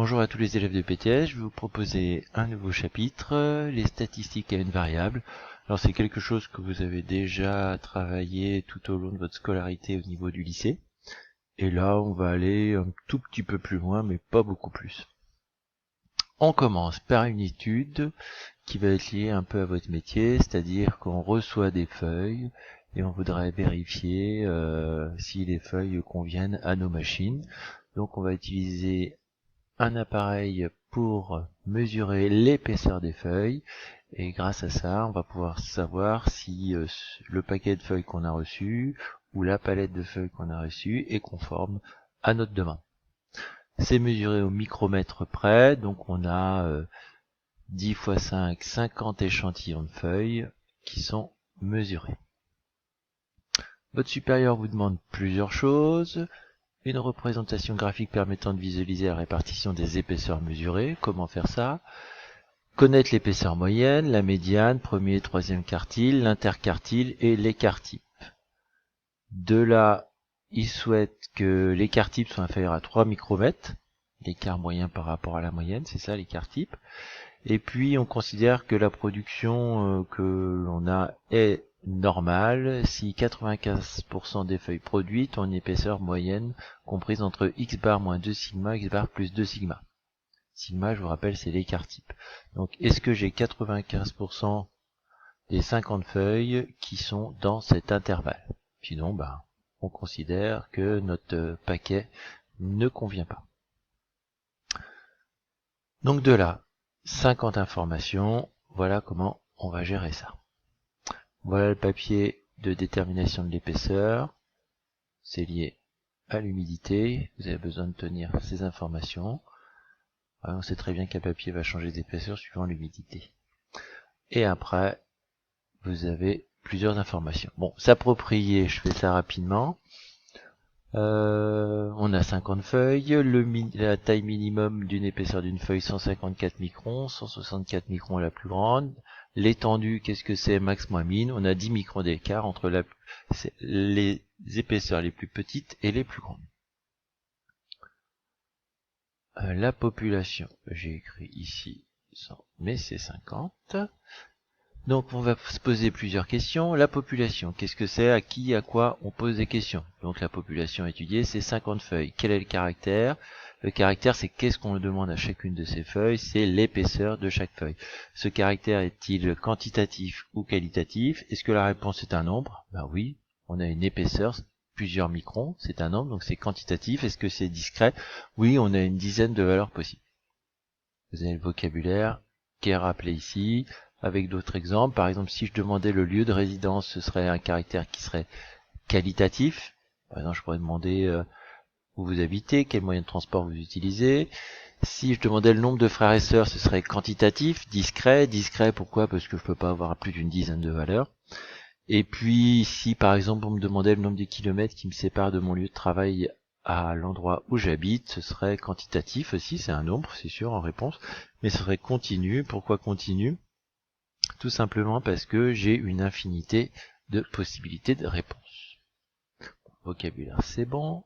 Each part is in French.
Bonjour à tous les élèves de PTS, je vais vous proposer un nouveau chapitre, les statistiques à une variable. Alors c'est quelque chose que vous avez déjà travaillé tout au long de votre scolarité au niveau du lycée. Et là on va aller un tout petit peu plus loin, mais pas beaucoup plus. On commence par une étude qui va être liée un peu à votre métier, c'est-à-dire qu'on reçoit des feuilles et on voudrait vérifier si les feuilles conviennent à nos machines. Donc on va utiliser un appareil pour mesurer l'épaisseur des feuilles et grâce à ça on va pouvoir savoir si le paquet de feuilles qu'on a reçu ou la palette de feuilles qu'on a reçue est conforme à notre demande. C'est mesuré au micromètre près, donc on a 10 x 5, 50 échantillons de feuilles qui sont mesurés. Votre supérieur vous demande plusieurs choses. Une représentation graphique permettant de visualiser la répartition des épaisseurs mesurées. Comment faire ça? Connaître l'épaisseur moyenne, la médiane, premier et troisième quartile, l'interquartile et l'écart type. De là, il souhaite que l'écart type soit inférieur à 3 micromètres, l'écart moyen par rapport à la moyenne, c'est ça l'écart type. Et puis on considère que la production que l'on a est normale si 95% des feuilles produites ont une épaisseur moyenne comprise entre x bar moins 2 sigma, x bar plus 2 sigma. Sigma, je vous rappelle, c'est l'écart type. Donc est-ce que j'ai 95% des 50 feuilles qui sont dans cet intervalle? Sinon, on considère que notre paquet ne convient pas. Donc de là, 50 informations, voilà comment on va gérer ça. Voilà le papier de détermination de l'épaisseur, c'est lié à l'humidité, vous avez besoin de tenir ces informations. On sait très bien qu'un papier va changer d'épaisseur suivant l'humidité. Et après, vous avez plusieurs informations. Bon, s'approprier, je fais ça rapidement. On a 50 feuilles, la taille minimum d'une épaisseur d'une feuille 154 microns, 164 microns la plus grande. L'étendue, qu'est-ce que c'est, max moins min? On a 10 microns d'écart entre les épaisseurs les plus petites et les plus grandes. La population, j'ai écrit ici 100, mais c'est 50. Donc on va se poser plusieurs questions. La population, qu'est-ce que c'est? À qui, à quoi on pose des questions? Donc la population étudiée, c'est 50 feuilles. Quel est le caractère? Le caractère, c'est qu'est-ce qu'on demande à chacune de ces feuilles? C'est l'épaisseur de chaque feuille. Ce caractère est-il quantitatif ou qualitatif? Est-ce que la réponse est un nombre? Ben oui, on a une épaisseur, plusieurs microns, c'est un nombre, donc c'est quantitatif. Est-ce que c'est discret? Oui, on a une dizaine de valeurs possibles. Vous avez le vocabulaire qui est rappelé ici, avec d'autres exemples. Par exemple, si je demandais le lieu de résidence, ce serait un caractère qui serait qualitatif. Par exemple, je pourrais demander où vous habitez, quel moyen de transport vous utilisez. Si je demandais le nombre de frères et sœurs, ce serait quantitatif, discret. Discret, pourquoi? Parce que je peux pas avoir plus d'une dizaine de valeurs. Et puis, si par exemple on me demandait le nombre de kilomètres qui me séparent de mon lieu de travail à l'endroit où j'habite, ce serait quantitatif aussi, c'est un nombre, c'est sûr, en réponse, mais ce serait continu. Pourquoi continu? Tout simplement parce que j'ai une infinité de possibilités de réponse. Vocabulaire, c'est bon.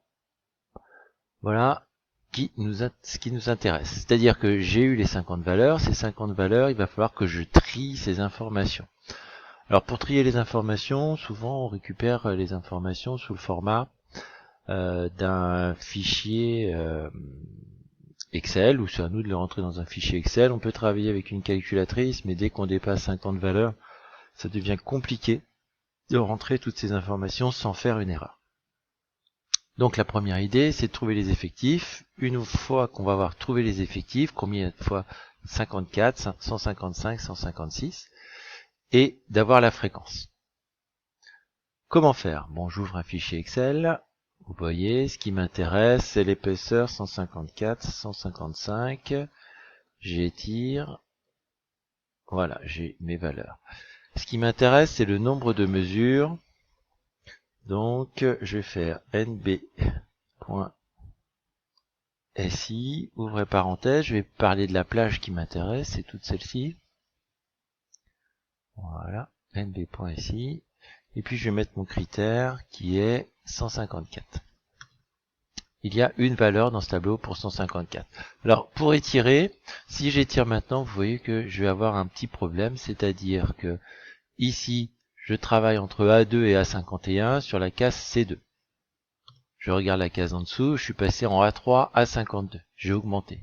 Voilà ce qui nous intéresse. C'est-à-dire que j'ai eu les 50 valeurs. Ces 50 valeurs, il va falloir que je trie ces informations. Alors pour trier les informations, souvent on récupère les informations sous le format d'un fichier Excel, ou c'est à nous de le rentrer dans un fichier Excel. On peut travailler avec une calculatrice, mais dès qu'on dépasse 50 valeurs, ça devient compliqué de rentrer toutes ces informations sans faire une erreur. Donc la première idée, c'est de trouver les effectifs. Une fois qu'on va avoir trouvé les effectifs, combien de fois 54, 155, 156, et d'avoir la fréquence. Comment faire? Bon, j'ouvre un fichier Excel. Vous voyez, ce qui m'intéresse, c'est l'épaisseur 154, 155. J'étire. Voilà, j'ai mes valeurs. Ce qui m'intéresse, c'est le nombre de mesures. Donc, je vais faire nb.si, ouvrez parenthèse, je vais parler de la plage qui m'intéresse, c'est toute celle-ci. Voilà, nb.si. Et puis, je vais mettre mon critère qui est 154. il y a une valeur dans ce tableau pour 154. Alors, pour étirer, si j'étire maintenant, vous voyez que je vais avoir un petit problème, c'est-à-dire que ici, je travaille entre A2 et A51 sur la case C2. Je regarde la case en dessous, je suis passé en A3 à 52. J'ai augmenté.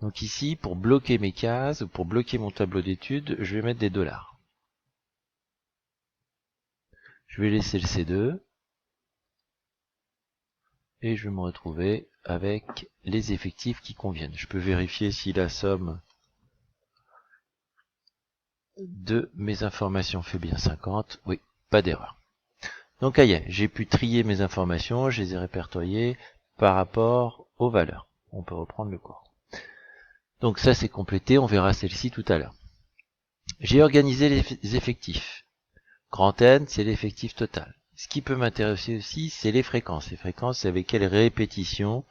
Donc ici, pour bloquer mes cases, ou pour bloquer mon tableau d'études, je vais mettre des dollars. Je vais laisser le C2. Et je vais me retrouver avec les effectifs qui conviennent. Je peux vérifier si la somme de mes informations fait bien 50. Oui, pas d'erreur. Donc ça y est, j'ai pu trier mes informations, je les ai répertoriées par rapport aux valeurs. On peut reprendre le cours. Donc ça c'est complété, on verra celle-ci tout à l'heure. J'ai organisé les effectifs. Grand N, c'est l'effectif total. Ce qui peut m'intéresser aussi, c'est les fréquences. Les fréquences, c'est avec quelle répétition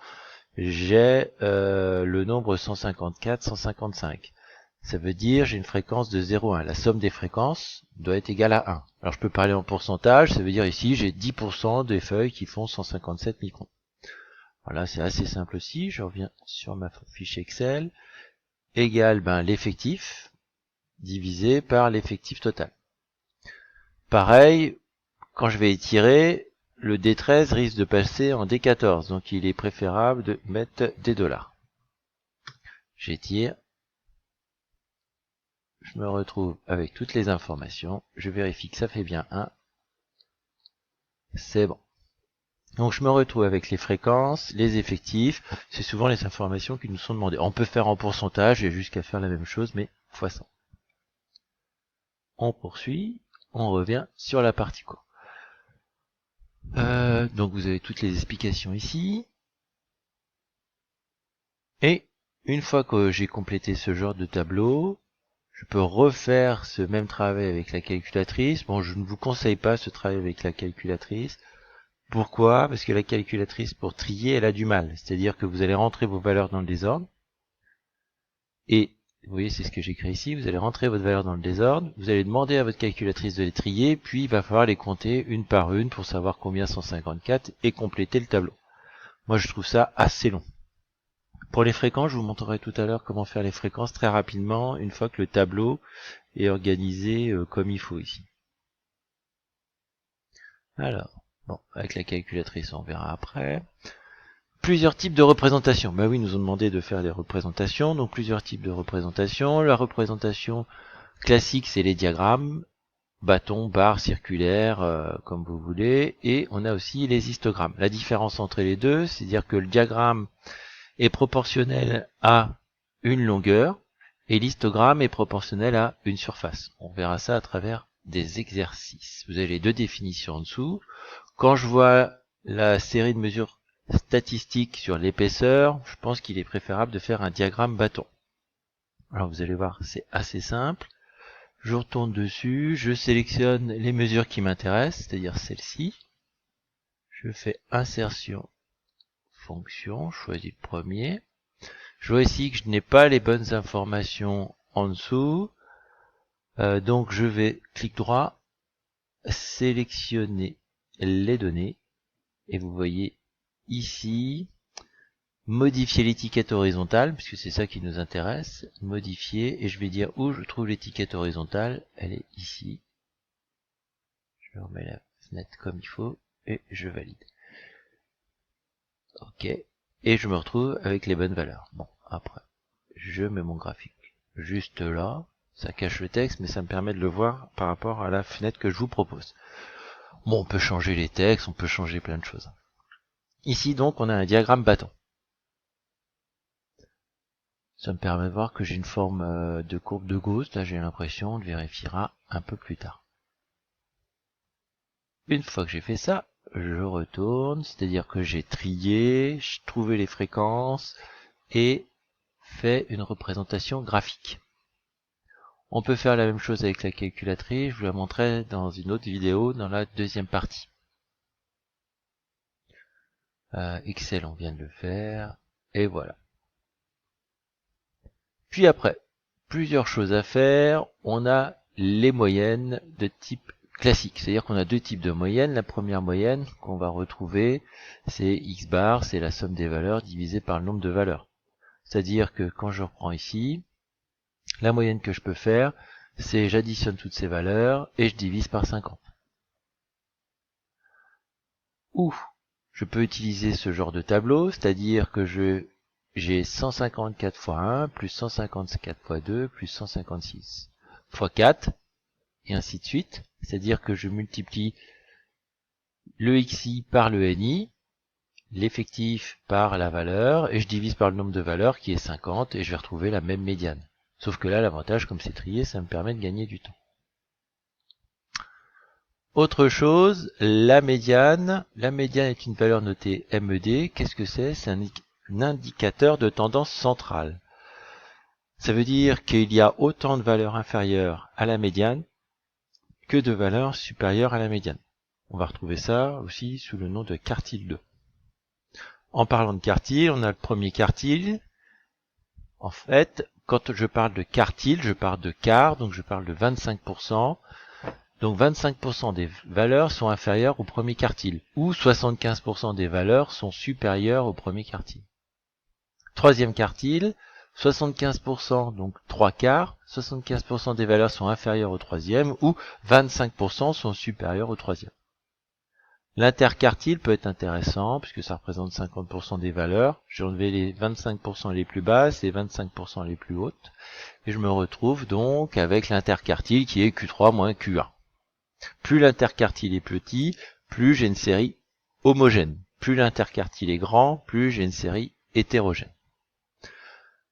j'ai le nombre 154, 155. Ça veut dire j'ai une fréquence de 0,1. La somme des fréquences doit être égale à 1. Alors je peux parler en pourcentage, ça veut dire ici j'ai 10% des feuilles qui font 157 microns. Voilà, c'est assez simple aussi. Je reviens sur ma fiche Excel. Égale l'effectif divisé par l'effectif total. Pareil, quand je vais étirer, le D13 risque de passer en D14, donc il est préférable de mettre des dollars. J'étire. Je me retrouve avec toutes les informations. Je vérifie que ça fait bien 1. C'est bon. Donc je me retrouve avec les fréquences, les effectifs. C'est souvent les informations qui nous sont demandées. On peut faire en pourcentage et jusqu'à faire la même chose, mais x 100. On poursuit. On revient sur la partie cours. Donc vous avez toutes les explications ici. Et une fois que j'ai complété ce genre de tableau, je peux refaire ce même travail avec la calculatrice. Bon, je ne vous conseille pas ce travail avec la calculatrice. Pourquoi? Parce que la calculatrice, pour trier, elle a du mal. C'est-à-dire que vous allez rentrer vos valeurs dans le désordre. Et, vous voyez, c'est ce que j'écris ici. Vous allez rentrer votre valeur dans le désordre. Vous allez demander à votre calculatrice de les trier. Puis, il va falloir les compter une par une pour savoir combien 154 et compléter le tableau. Moi, je trouve ça assez long. Pour les fréquences, je vous montrerai tout à l'heure comment faire les fréquences très rapidement, une fois que le tableau est organisé comme il faut ici. Alors, bon, avec la calculatrice, on verra après. Plusieurs types de représentations. Bah oui, ils nous ont demandé de faire des représentations, donc plusieurs types de représentations. La représentation classique, c'est les diagrammes, bâton, barre, circulaire, comme vous voulez. Et on a aussi les histogrammes. La différence entre les deux, c'est-à-dire que le diagramme est proportionnel à une longueur et l'histogramme est proportionnel à une surface. On verra ça à travers des exercices. Vous avez les deux définitions en dessous. Quand je vois la série de mesures statistiques sur l'épaisseur, je pense qu'il est préférable de faire un diagramme bâton. Alors vous allez voir, c'est assez simple. Je retourne dessus, je sélectionne les mesures qui m'intéressent, c'est-à-dire celle-ci. Je fais insertion, fonction, je choisis le premier. Je vois ici que je n'ai pas les bonnes informations en dessous. Donc je vais, clic droit, sélectionner les données. Et vous voyez ici, modifier l'étiquette horizontale, puisque c'est ça qui nous intéresse. Modifier, et je vais dire où je trouve l'étiquette horizontale. Elle est ici. Je remets la fenêtre comme il faut, et je valide. Ok. Et je me retrouve avec les bonnes valeurs. Bon, après, je mets mon graphique juste là. Ça cache le texte, mais ça me permet de le voir par rapport à la fenêtre que je vous propose. Bon, on peut changer les textes, on peut changer plein de choses. Ici, donc, on a un diagramme bâton. Ça me permet de voir que j'ai une forme de courbe de Gauss. Là, j'ai l'impression, on le vérifiera un peu plus tard. Une fois que j'ai fait ça, je retourne, c'est-à-dire que j'ai trié, j'ai trouvé les fréquences et fait une représentation graphique. On peut faire la même chose avec la calculatrice, je vous la montrerai dans une autre vidéo, dans la deuxième partie. Excel, on vient de le faire, et voilà. Puis après, plusieurs choses à faire, on a les moyennes de type classique, c'est-à-dire qu'on a deux types de moyennes. La première moyenne qu'on va retrouver, c'est x bar, c'est la somme des valeurs divisée par le nombre de valeurs. C'est-à-dire que quand je reprends ici, la moyenne que je peux faire, c'est j'additionne toutes ces valeurs et je divise par 50. Ou je peux utiliser ce genre de tableau, c'est-à-dire que j'ai 154 fois 1, plus 154 fois 2, plus 156 fois 4, et ainsi de suite. C'est-à-dire que je multiplie le xi par le ni, l'effectif par la valeur, et je divise par le nombre de valeurs qui est 50, et je vais retrouver la même médiane. Sauf que là, l'avantage, comme c'est trié, ça me permet de gagner du temps. Autre chose, la médiane. La médiane est une valeur notée MED. Qu'est-ce que c'est? C'est un indicateur de tendance centrale. Ça veut dire qu'il y a autant de valeurs inférieures à la médiane que de valeurs supérieures à la médiane. On va retrouver ça aussi sous le nom de quartile 2. En parlant de quartile, on a le premier quartile. En fait, quand je parle de quartile, je parle de quart, donc je parle de 25%. Donc 25% des valeurs sont inférieures au premier quartile, ou 75% des valeurs sont supérieures au premier quartile. Troisième quartile, 75%, donc 3 quarts, 75% des valeurs sont inférieures au troisième, ou 25% sont supérieures au troisième. L'interquartile peut être intéressant, puisque ça représente 50% des valeurs. J'ai enlevé les 25% les plus basses et 25% les plus hautes, et je me retrouve donc avec l'interquartile qui est Q3 moins Q1. Plus l'interquartile est petit, plus j'ai une série homogène. Plus l'interquartile est grand, plus j'ai une série hétérogène.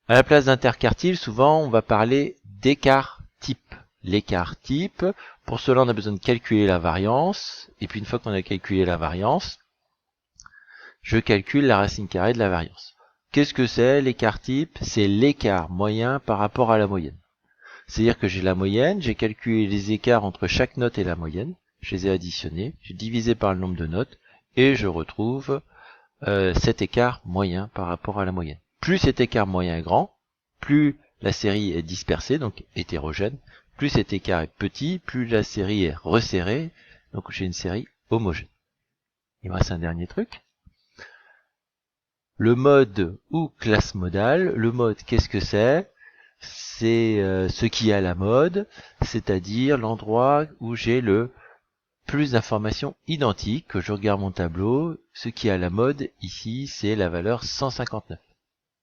À la place d'interquartile, souvent on va parler d'écart type. L'écart type, pour cela on a besoin de calculer la variance, et puis une fois qu'on a calculé la variance, je calcule la racine carrée de la variance. Qu'est-ce que c'est l'écart type? C'est l'écart moyen par rapport à la moyenne. C'est-à-dire que j'ai la moyenne, j'ai calculé les écarts entre chaque note et la moyenne, je les ai additionnés, j'ai divisé par le nombre de notes, et je retrouve cet écart moyen par rapport à la moyenne. Plus cet écart moyen est grand, plus la série est dispersée, donc hétérogène, plus cet écart est petit, plus la série est resserrée, donc j'ai une série homogène. Il me reste un dernier truc. Le mode ou classe modale. Le mode, qu'est-ce que c'est? C'est ce qui est à la mode, c'est-à-dire l'endroit où j'ai le plus d'informations identiques. Que je regarde mon tableau, ce qui est à la mode ici, c'est la valeur 159.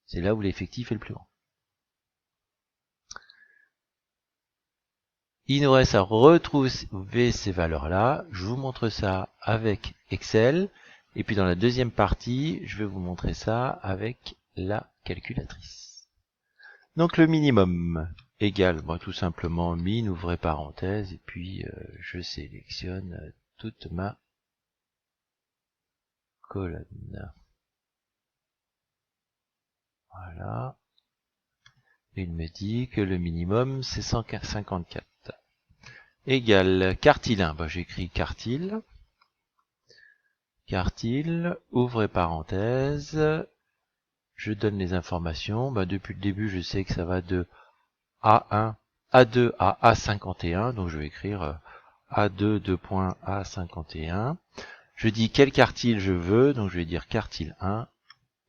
C'est là où l'effectif est le plus grand. Il nous reste à retrouver ces valeurs-là. Je vous montre ça avec Excel. Et puis dans la deuxième partie, je vais vous montrer ça avec la calculatrice. Donc le minimum égale, tout simplement min, ouvrez parenthèse, et puis je sélectionne toute ma colonne. Voilà. Il me dit que le minimum c'est 154. Égale quartile 1, j'écris quartile. Quartile, ouvrez parenthèse, je donne les informations. Depuis le début, je sais que ça va de A1, A2 à A51, donc je vais écrire A2, 2.A 51. Je dis quel quartile je veux, donc je vais dire quartile 1,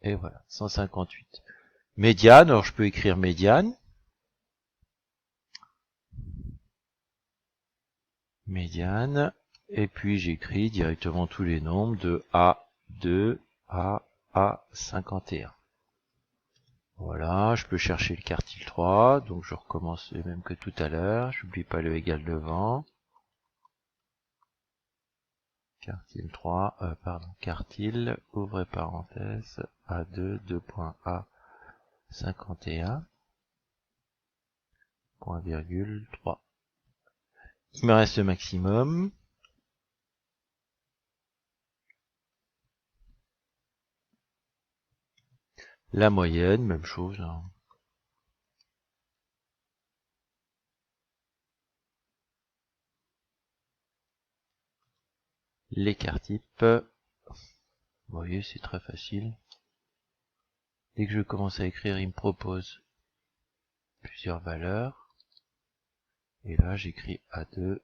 et voilà, 158. Médiane, alors je peux écrire médiane. Médiane, et puis j'écris directement tous les nombres de A2 à A51. Voilà, je peux chercher le quartile 3, donc je recommence le même que tout à l'heure, j'oublie pas le égal devant. Quartile 3, quartile, ouvrez parenthèse, A2, 2.A, 51, point virgule 3. Il me reste le maximum. La moyenne, même chose. L'écart type. Vous voyez, c'est très facile. Dès que je commence à écrire, il me propose plusieurs valeurs. Et là, j'écris A2,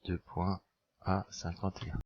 2 points à 51.